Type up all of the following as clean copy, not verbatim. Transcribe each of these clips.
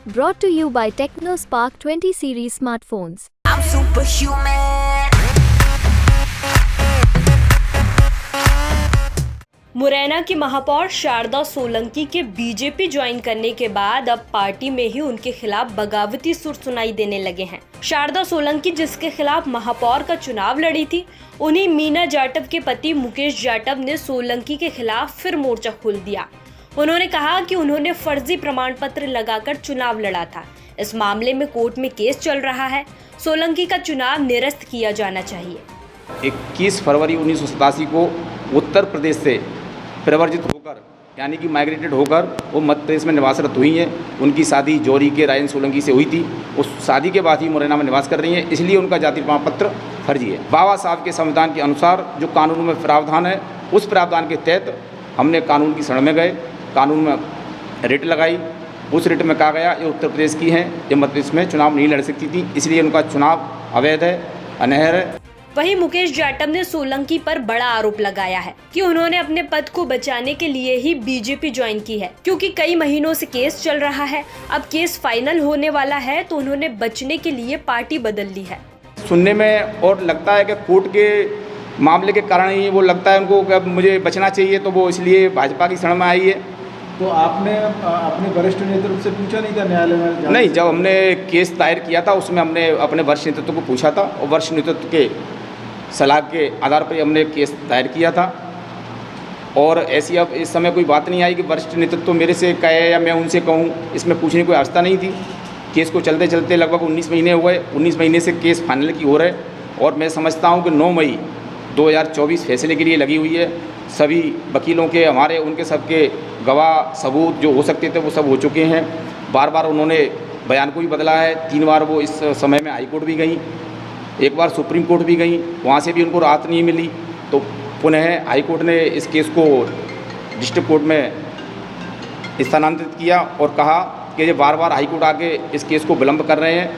Brought to you by TechnoSpark 20 series smartphones. I'm superhuman. Morena की महापौर शारदा सोलंकी के बीजेपी ज्वाइन करने के बाद अब पार्टी में ही उनके खिलाफ बगावती सुर सुनाई देने लगे हैं। शारदा सोलंकी जिसके खिलाफ महापौर का चुनाव लड़ी थी, उन्हीं मीना जाटव के पति मुकेश जाटव ने सोलंकी के खिलाफ फिर मोर्चा खोल दिया। उन्होंने कहा कि उन्होंने फर्जी प्रमाण पत्र लगाकर चुनाव लड़ा था। इस मामले में कोर्ट में केस चल रहा है। सोलंकी का चुनाव निरस्त किया जाना चाहिए। 21 फरवरी 1987 को उत्तर प्रदेश से प्रवर्जित होकर यानी कि माइग्रेटेड होकर वो मध्य प्रदेश में निवासरत हुई हैं। उनकी शादी जौहरी के रायन सोलंकी से हुई थी। उस शादी के बाद ही मुरैना में निवास कर रही हैं, इसलिए उनका जाति प्रमाण पत्र फर्जी है। बाबा साहब के संविधान के अनुसार जो कानून में प्रावधान है, उस प्रावधान के तहत हमने कानून की शरण में गए, कानून में रिट लगाई। उस रिट में कहा गया ये उत्तर प्रदेश की हैं, ये मध्य प्रदेश में चुनाव नहीं लड़ सकती थी, इसलिए उनका चुनाव अवैध है, अनहर है। वहीं मुकेश जाटव ने सोलंकी पर बड़ा आरोप लगाया है कि उन्होंने अपने पद को बचाने के लिए ही बीजेपी ज्वाइन की है, क्योंकि कई महीनों से केस चल रहा है। अब केस फाइनल होने वाला है तो उन्होंने बचने के लिए पार्टी बदल ली है। सुनने में और लगता है कि कोर्ट के मामले के कारण ही वो लगता है उनको कि अब मुझे बचना चाहिए, तो वो इसलिए भाजपा की शरण में आई है। तो आपने अपने वरिष्ठ नेतृत्व से पूछा नहीं था न्यायालय में? नहीं, जब हमने केस दायर किया था उसमें हमने अपने वरिष्ठ नेतृत्व को पूछा था और वरिष्ठ नेतृत्व के सलाह के आधार पर हमने केस दायर किया था। और ऐसी अब इस समय कोई बात नहीं आई कि वरिष्ठ नेतृत्व मेरे से कहे या मैं उनसे कहूँ, इसमें पूछने की कोई आवश्यकता नहीं थी। केस को चलते चलते लगभग 19 महीने हुए। 19 महीने से केस फाइनल की हो रहा है और मैं समझता हूँ कि 9 मई 2024 फैसले के लिए लगी हुई है। सभी वकीलों के, हमारे, उनके सबके गवाह सबूत जो हो सकते थे वो सब हो चुके हैं। बार बार उन्होंने बयान को भी बदला है। 3 बार वो इस समय में हाई कोर्ट भी गई, एक बार सुप्रीम कोर्ट भी गई, वहाँ से भी उनको राहत नहीं मिली। तो पुनः हाई कोर्ट ने इस केस को डिस्ट्रिक्ट कोर्ट में स्थानांतरित किया और कहा कि ये बार बार हाई कोर्ट आके इस केस को विलम्ब कर रहे हैं,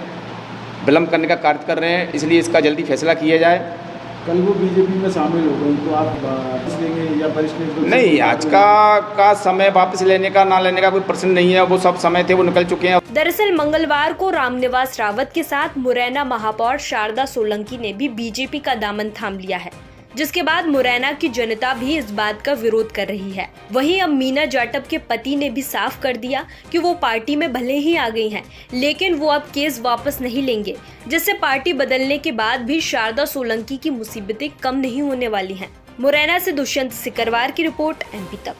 विलम्ब करने का कार्य कर रहे हैं, इसलिए इसका जल्दी फैसला किया जाए। कल वो बीजेपी में शामिल हो गई तो आप वापस लेंगे या वरिष्ठ नेतृत्व? नहीं, आज का समय वापस लेने का ना लेने का कोई प्रश्न नहीं है। वो सब समय थे, वो निकल चुके हैं। दरअसल मंगलवार को रामनिवास रावत के साथ मुरैना महापौर शारदा सोलंकी ने भी बीजेपी का दामन थाम लिया है, जिसके बाद मुरैना की जनता भी इस बात का विरोध कर रही है। वहीं अब मीना जाटव के पति ने भी साफ कर दिया कि वो पार्टी में भले ही आ गई हैं, लेकिन वो अब केस वापस नहीं लेंगे, जिससे पार्टी बदलने के बाद भी शारदा सोलंकी की मुसीबतें कम नहीं होने वाली हैं। मुरैना से दुष्यंत सिकरवार की रिपोर्ट, MP तक।